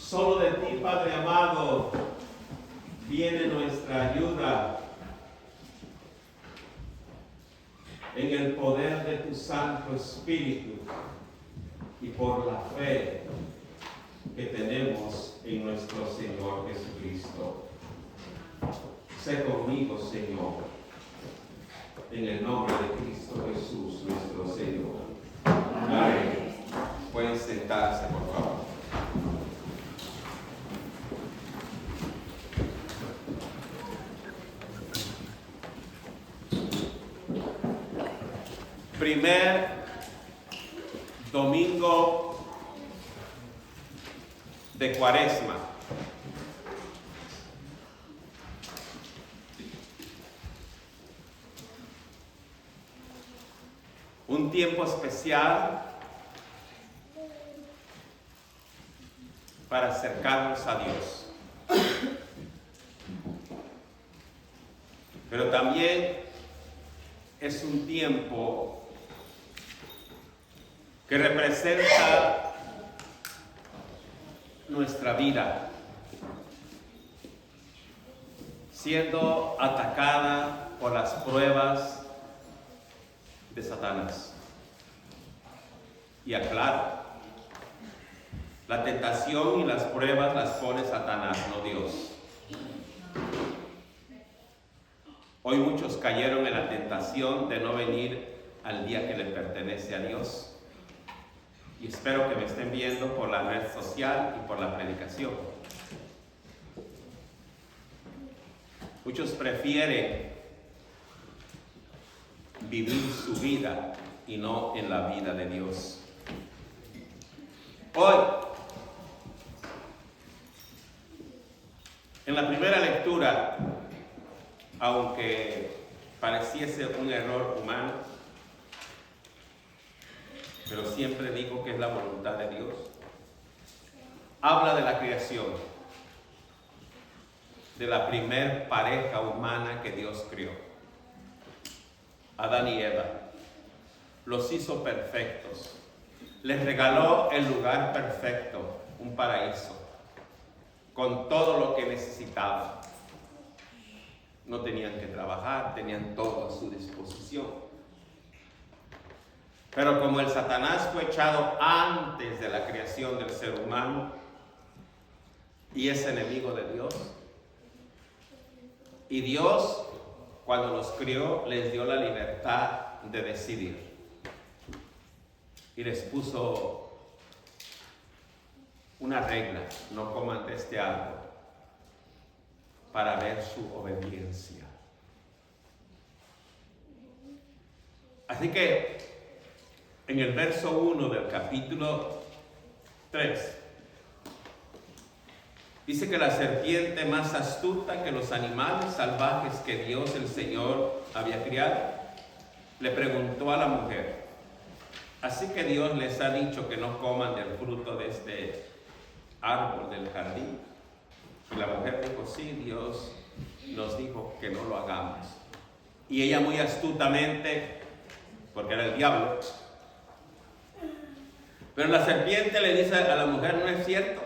Solo de ti, Padre amado, viene nuestra ayuda. En el poder de tu Santo Espíritu y por la fe que tenemos en nuestro Señor Jesucristo. Sé conmigo, Señor, en el nombre de Cristo Jesús, nuestro Señor. Amén. Pueden sentarse, por favor. Primer domingo de Cuaresma. Un tiempo especial para acercarnos a Dios. Pero también es un tiempo que representa nuestra vida siendo atacada por las pruebas de Satanás. Y aclaro, la tentación y las pruebas las pone Satanás, no Dios. Hoy muchos cayeron en la tentación de no venir al día que le pertenece a Dios. Y espero que me estén viendo por la red social y por la predicación. Muchos prefieren vivir su vida y no en la vida de Dios. Hoy, en la primera lectura, aunque pareciese un error humano, pero siempre digo que es la voluntad de Dios, habla de la creación, de la primer pareja humana que Dios creó, Adán y Eva. Los hizo perfectos, les regaló el lugar perfecto, un paraíso, con todo lo que necesitaban. No tenían que trabajar, tenían todo a su disposición. Pero como el Satanás fue echado antes de la creación del ser humano y es enemigo de Dios, y Dios, cuando los crió, les dio la libertad de decidir y les puso una regla: no coman de este árbol, para ver su obediencia. Así que en el verso 1 del capítulo 3, dice que la serpiente, más astuta que los animales salvajes que Dios el Señor había criado, le preguntó a la mujer: ¿así que Dios les ha dicho que no coman del fruto de este árbol del jardín? Y la mujer dijo: sí, Dios nos dijo que no lo hagamos. Y ella, muy astutamente, porque era el diablo, pero la serpiente le dice a la mujer: no es cierto,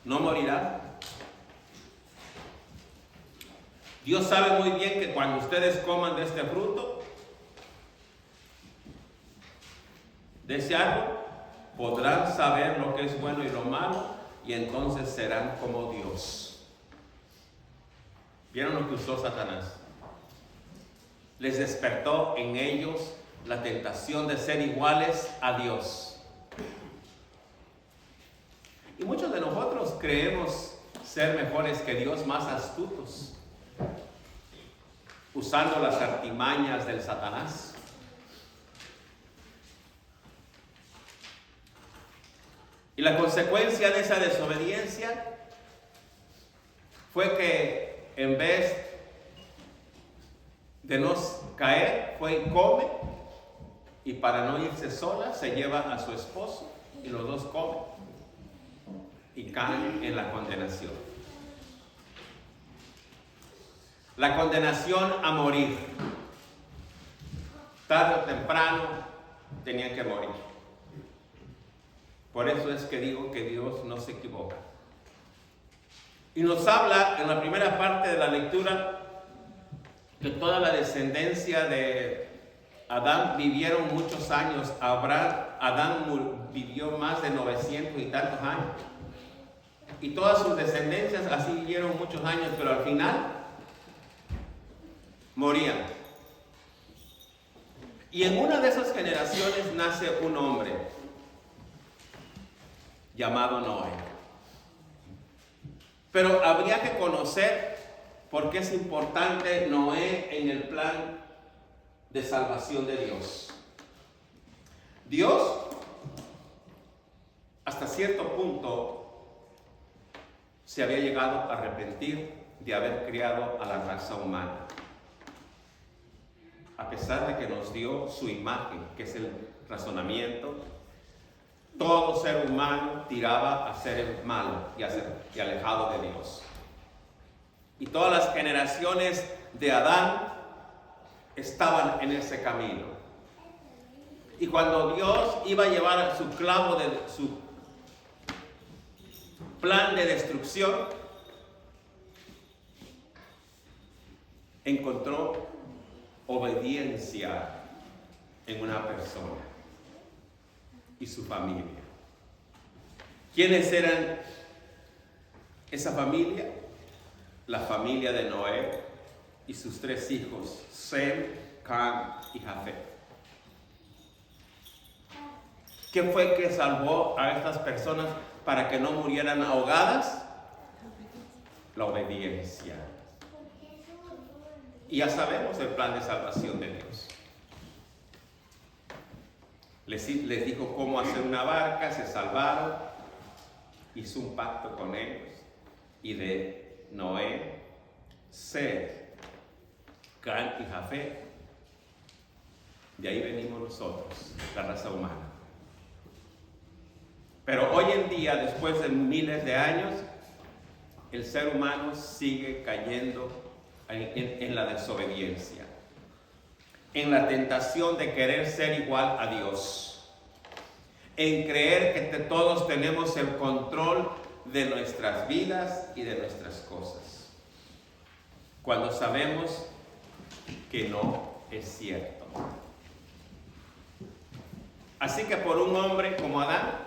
no morirá. Dios sabe muy bien que cuando ustedes coman de este fruto, de ese árbol, podrán saber lo que es bueno y lo malo, y entonces serán como Dios. ¿Vieron lo que usó Satanás? Les despertó en ellos la tentación de ser iguales a Dios. Y muchos de nosotros creemos ser mejores que Dios, más astutos, usando las artimañas del Satanás. Y la consecuencia de esa desobediencia fue que en vez de no caer, fue y come, y para no irse sola, se lleva a su esposo y los dos comen y caen en la condenación. La condenación a morir. Tarde o temprano tenían que morir. Por eso es que digo que Dios no se equivoca. Y nos habla en la primera parte de la lectura que toda la descendencia de Adán vivieron muchos años. Adán vivió más de 900 y tantos años. Y todas sus descendencias así vivieron muchos años, pero al final morían. Y en una de esas generaciones nace un hombre llamado Noé. Pero habría que conocer por qué es importante Noé en el plan de salvación de Dios. Dios, hasta cierto punto, se había llegado a arrepentir de haber criado a la raza humana. A pesar de que nos dio su imagen, que es el razonamiento, todo ser humano tiraba a ser el malo y alejado de Dios. Y todas las generaciones de Adán estaban en ese camino. Y cuando Dios iba a llevar su clavo de su plan de destrucción, encontró obediencia en una persona y su familia. ¿Quiénes eran esa familia? La familia de Noé y sus 3 hijos, Sem, Cam y Jafet. ¿Qué fue que salvó a estas personas para que no murieran ahogadas? La obediencia. Y ya sabemos el plan de salvación de Dios. Les dijo cómo hacer una barca, se salvaron, hizo un pacto con ellos, y de Noé, Sem, Cam y Jafet, de ahí venimos nosotros, la raza humana. Pero hoy en día, después de miles de años, el ser humano sigue cayendo en la desobediencia, en la tentación de querer ser igual a Dios, en creer que todos tenemos el control de nuestras vidas y de nuestras cosas, cuando sabemos que no es cierto. Así que por un hombre como Adán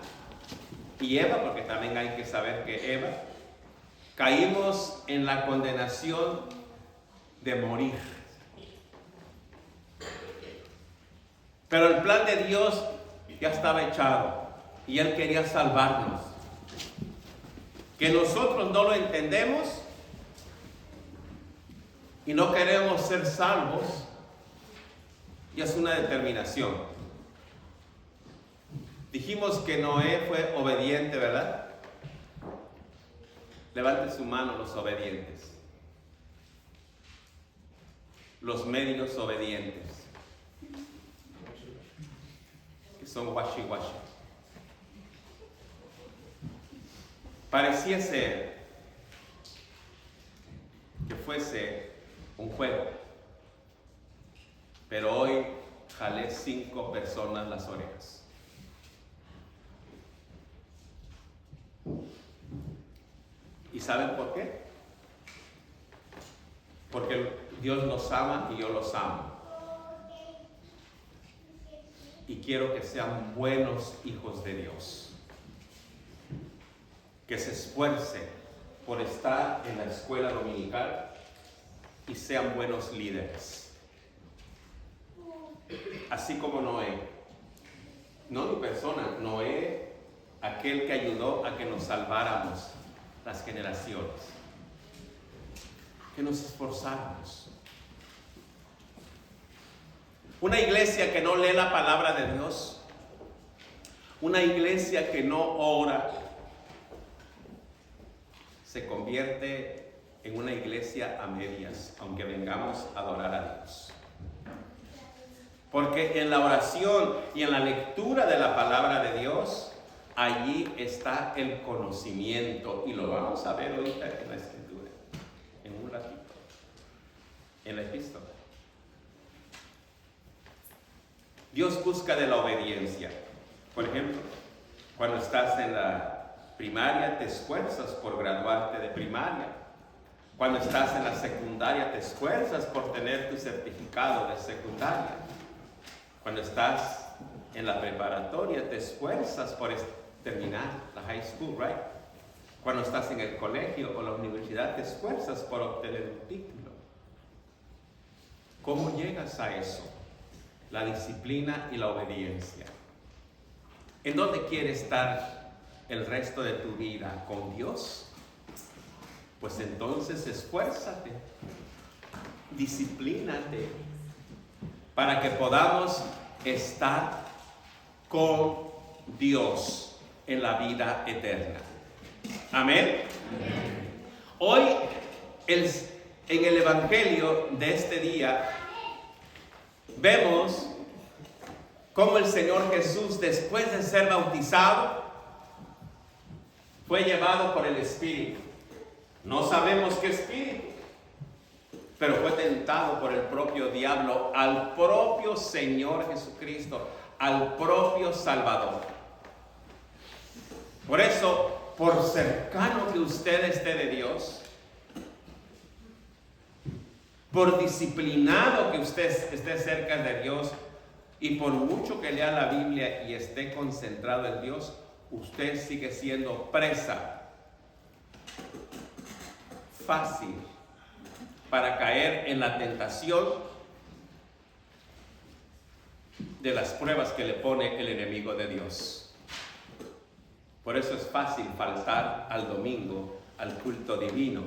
y Eva, porque también hay que saber que Eva, caímos en la condenación de morir. Pero el plan de Dios ya estaba echado y Él quería salvarnos. Que nosotros no lo entendemos y no queremos ser salvos, y es una determinación. Dijimos que Noé fue obediente, ¿verdad? Levante su mano los obedientes. Los medios obedientes, que son washi-washi. Parecía ser que fuese un juego, pero hoy jalé 5 personas las orejas. ¿Y saben por qué? Porque Dios los ama y yo los amo. Y quiero que sean buenos hijos de Dios, que se esfuercen por estar en la escuela dominical y sean buenos líderes. Así como Noé, no mi persona, Noé, aquel que ayudó a que nos salváramos las generaciones, que nos esforzáramos. Una iglesia que no lee la palabra de Dios, una iglesia que no ora, se convierte en una iglesia a medias, aunque vengamos a adorar a Dios. Porque en la oración y en la lectura de la palabra de Dios, allí está el conocimiento, y lo vamos a ver ahorita en la escritura, en un ratito, en la epístola. Dios busca de la obediencia. Por ejemplo, Cuando estás en la primaria, te esfuerzas por graduarte de primaria. Cuando estás en la secundaria, te esfuerzas por tener tu certificado de secundaria. Cuando estás en la preparatoria, te esfuerzas por terminar la high school, right? Cuando estás en el colegio o la universidad, te esfuerzas por obtener un título. ¿Cómo llegas a eso? La disciplina y la obediencia. ¿En dónde quieres estar el resto de tu vida? ¿Con Dios? Pues entonces esfuérzate, disciplínate, para que podamos estar con Dios en la vida eterna. Amén. Hoy en el Evangelio de este día vemos cómo el Señor Jesús, después de ser bautizado, fue llevado por el Espíritu. No sabemos qué espíritu, pero fue tentado por el propio diablo al propio Señor Jesucristo, al propio Salvador. Por eso, por cercano que usted esté de Dios, por disciplinado que usted esté cerca de Dios, y por mucho que lea la Biblia y esté concentrado en Dios, usted sigue siendo presa fácil para caer en la tentación de las pruebas que le pone el enemigo de Dios. Por eso es fácil faltar al domingo, al culto divino.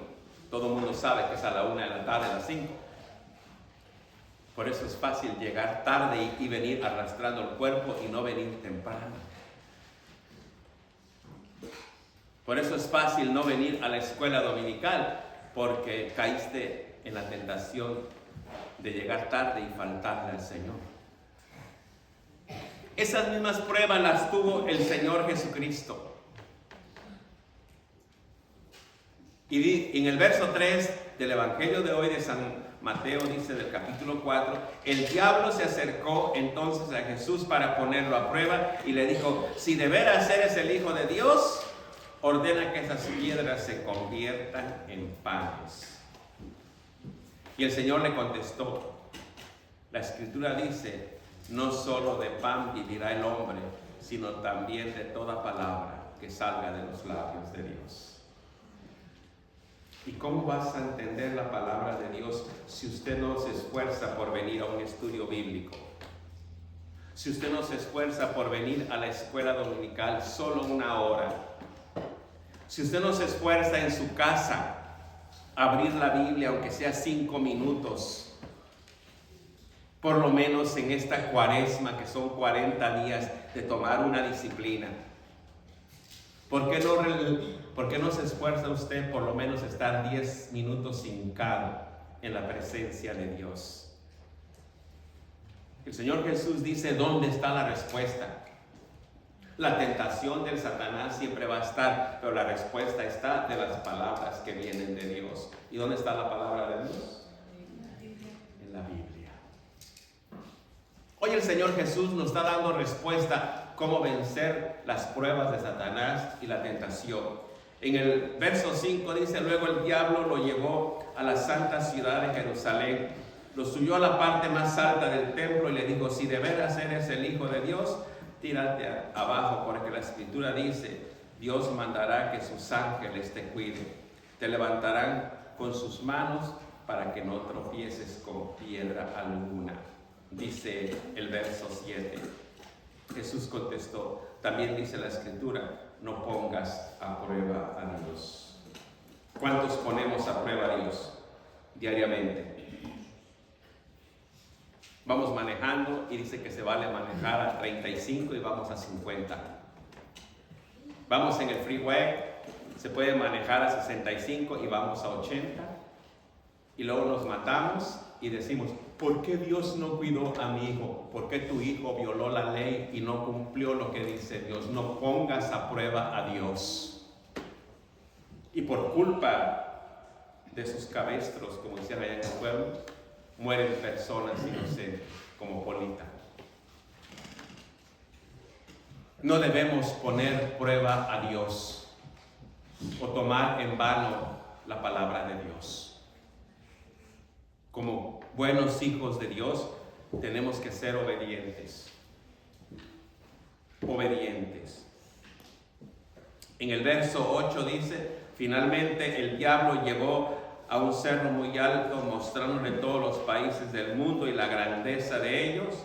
Todo el mundo sabe que es a la 1 de la tarde, a las 5. Por eso es fácil llegar tarde y venir arrastrando el cuerpo y no venir temprano. Por eso es fácil no venir a la escuela dominical, porque caíste en la tentación de llegar tarde y faltarle al Señor. Esas mismas pruebas las tuvo el Señor Jesucristo. Y en el verso 3 del Evangelio de hoy de San Mateo, dice del capítulo 4, el diablo se acercó entonces a Jesús para ponerlo a prueba y le dijo: si de veras eres el Hijo de Dios, ordena que esas piedras se conviertan en panes. Y el Señor le contestó: la Escritura dice, no solo de pan vivirá el hombre, sino también de toda palabra que salga de los labios de Dios. ¿Y cómo vas a entender la palabra de Dios si usted no se esfuerza por venir a un estudio bíblico? Si usted no se esfuerza por venir a la escuela dominical solo 1 hora. Si usted no se esfuerza en su casa a abrir la Biblia, aunque sea 5 minutos, por lo menos en esta cuaresma, que son 40 días de tomar una disciplina. ¿Por qué no se esfuerza usted por lo menos estar 10 minutos hincado en la presencia de Dios? El Señor Jesús dice: ¿dónde está la respuesta? La tentación del Satanás siempre va a estar, pero la respuesta está de las palabras que vienen de Dios. ¿Y dónde está la palabra de Dios? En la Biblia. Hoy el Señor Jesús nos está dando respuesta cómo vencer las pruebas de Satanás y la tentación. En el verso 5 dice: luego el diablo lo llevó a la santa ciudad de Jerusalén, lo subió a la parte más alta del templo y le dijo: si de veras eres el Hijo de Dios, tírate abajo, porque la Escritura dice: Dios mandará que sus ángeles te cuiden, te levantarán con sus manos para que no tropieces con piedra alguna. Dice el verso 7. Jesús contestó: también dice la Escritura, no pongas a prueba a Dios. ¿Cuántos ponemos a prueba a Dios diariamente? Vamos manejando y dice que se vale manejar a 35 y vamos a 50. Vamos en el freeway, se puede manejar a 65 y vamos a 80. Y luego nos matamos y decimos: ¿por qué Dios no cuidó a mi hijo? ¿Por qué tu hijo violó la ley y no cumplió lo que dice Dios? No pongas a prueba a Dios. Y por culpa de sus cabestros, como decían allá en el pueblo, mueren personas inocentes, como Polita. No debemos poner prueba a Dios o tomar en vano la palabra de Dios. Como buenos hijos de Dios, tenemos que ser obedientes. Obedientes. En el verso 8 dice: finalmente el diablo llevó a un cerro muy alto, mostrándole todos los países del mundo y la grandeza de ellos,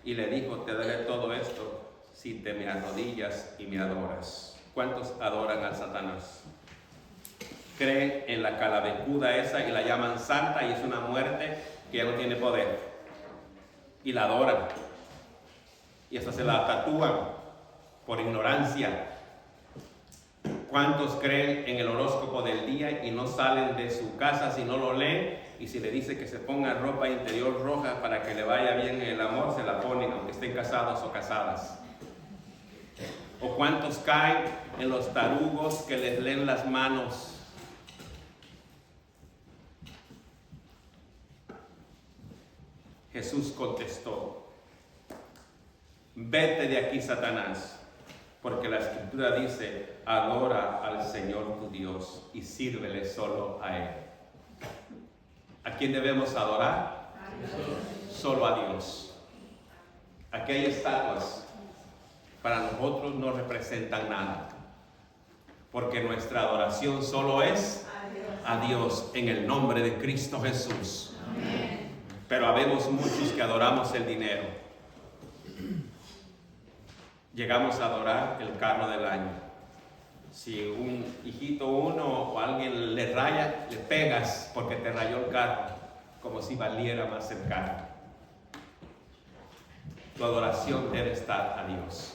y le dijo: te daré todo esto si te me arrodillas y me adoras. ¿Cuántos adoran a Satanás? Creen en la calavecuda esa y la llaman santa, y es una muerte que ya no tiene poder, y la adoran y hasta se la tatúan por ignorancia. ¿Cuántos creen en el horóscopo del día y no salen de su casa si no lo leen? Y si le dice que se ponga ropa interior roja para que le vaya bien en el amor, se la ponen, aunque estén casados o casadas. ¿O cuántos caen en los tarugos que les leen las manos? Jesús contestó: vete de aquí, Satanás, porque la Escritura dice: adora al Señor tu Dios y sírvele solo a Él. ¿A quién debemos adorar? A Dios. Solo a Dios. Aquí hay estatuas, para nosotros no representan nada, porque nuestra adoración solo es a Dios en el nombre de Cristo Jesús. Amén. Pero habemos muchos que adoramos el dinero. Llegamos a adorar el carro del año. Si un hijito o alguien le raya, le pegas porque te rayó el carro, como si valiera más el carro. Tu adoración debe estar a Dios.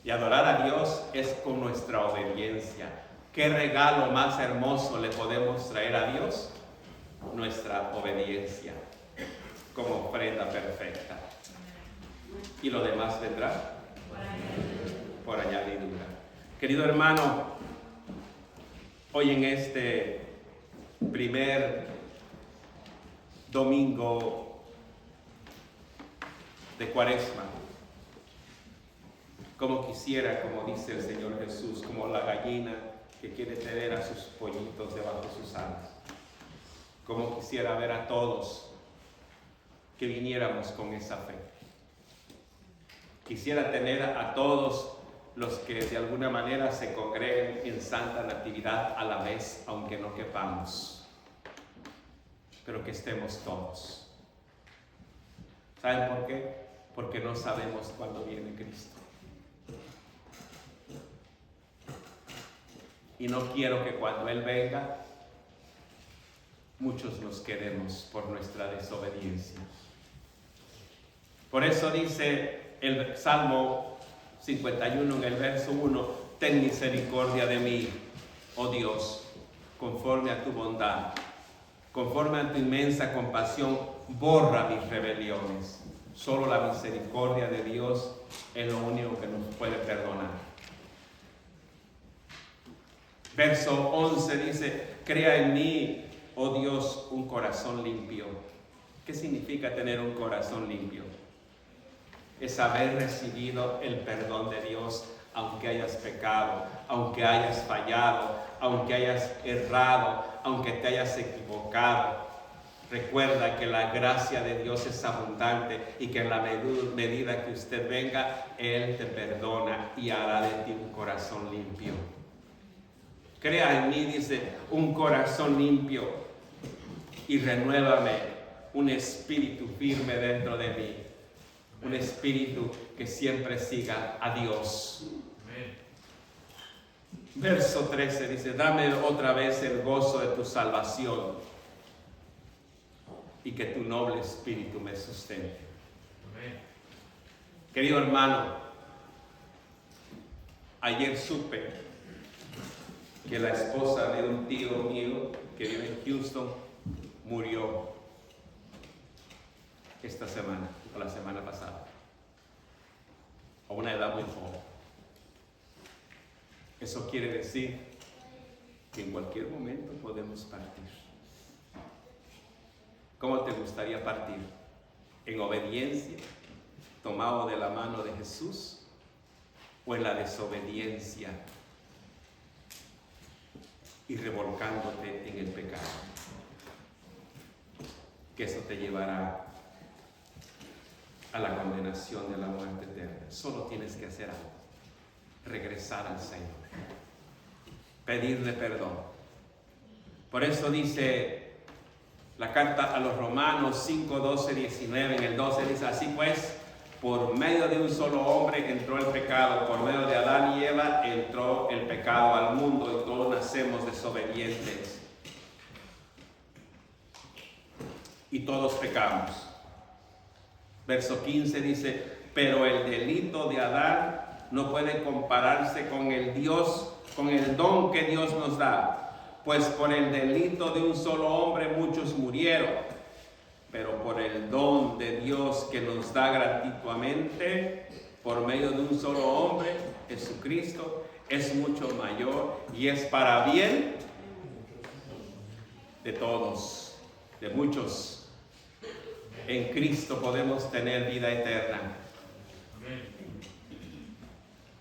Y adorar a Dios es con nuestra obediencia. ¿Qué regalo más hermoso le podemos traer a Dios? Nuestra obediencia como ofrenda perfecta. Y lo demás vendrá por añadidura. Querido hermano, hoy en este primer domingo de Cuaresma, como quisiera, como dice el Señor Jesús, como la gallina que quiere tener a sus pollitos debajo de sus alas, como quisiera ver a todos que viniéramos con esa fe. Quisiera tener a todos los que de alguna manera se congreguen en Santa Natividad a la vez, aunque no quepamos, pero que estemos todos. ¿Saben por qué? Porque no sabemos cuándo viene Cristo. Y no quiero que cuando Él venga, muchos nos quedemos por nuestra desobediencia. Por eso dice el Salmo 51 en el verso 1: ten misericordia de mí, oh Dios, conforme a tu bondad, conforme a tu inmensa compasión, borra mis rebeliones. Solo la misericordia de Dios es lo único que nos puede perdonar. Verso 11 dice: crea en mí, oh Dios, un corazón limpio. ¿Qué significa tener un corazón limpio? Es haber recibido el perdón de Dios, aunque hayas pecado, aunque hayas fallado, aunque hayas errado, aunque te hayas equivocado. Recuerda que la gracia de Dios es abundante y que en la medida que usted venga, Él te perdona y hará de ti un corazón limpio. Crea en mí, dice, un corazón limpio y renuévame un espíritu firme dentro de mí. Un espíritu que siempre siga a Dios. Verso 13 dice: dame otra vez el gozo de tu salvación y que tu noble espíritu me sustente. Querido hermano, ayer supe que la esposa de un tío mío que vive en Houston murió esta semana, o la semana pasada, a una edad muy joven. Eso quiere decir que en cualquier momento podemos partir. ¿Cómo te gustaría partir? ¿En obediencia, tomado de la mano de Jesús? o en la desobediencia y revolcándote en el pecado, que eso te llevará a la condenación de la muerte eterna. Solo tienes que hacer algo: regresar al Señor, pedirle perdón. Por eso dice la carta a los Romanos 5, 12, 19, en el 12 dice: así pues, por medio de un solo hombre entró el pecado, por medio de Adán y Eva entró el pecado al mundo, y todos nacemos desobedientes y todos pecamos. Verso 15 dice: pero el delito de Adán no puede compararse con el don que Dios nos da, pues por el delito de un solo hombre muchos murieron, pero por el don de Dios que nos da gratuitamente por medio de un solo hombre, Jesucristo, es mucho mayor y es para bien de todos, de muchos. En Cristo podemos tener vida eterna.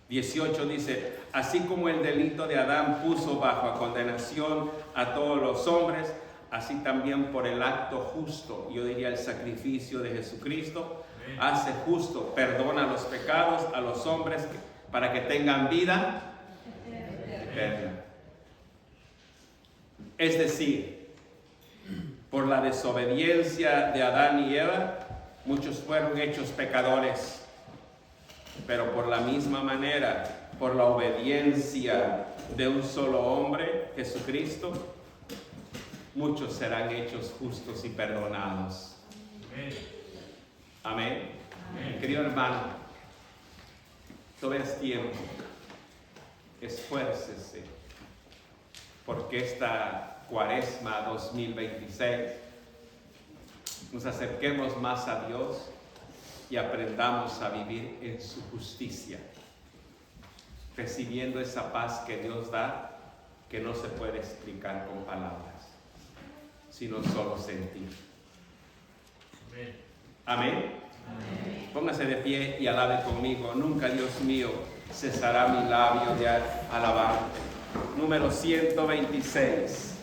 18 dice: así como el delito de Adán puso bajo condenación a todos los hombres, así también por el acto justo, yo diría el sacrificio de Jesucristo, hace justo, perdona los pecados a los hombres para que tengan vida eterna. Es decir, por la desobediencia de Adán y Eva, muchos fueron hechos pecadores, pero por la misma manera, por la obediencia de un solo hombre, Jesucristo, muchos serán hechos justos y perdonados. Amén. Amén. Querido hermano, todavía es tiempo. Esfuércese, porque esta Cuaresma 2026 nos acerquemos más a Dios y aprendamos a vivir en su justicia, recibiendo esa paz que Dios da, que no se puede explicar con palabras, sino solo sentir. Amén. Amén. Póngase de pie y alabe conmigo: nunca, Dios mío, cesará mi labio de alabarte. Número 126.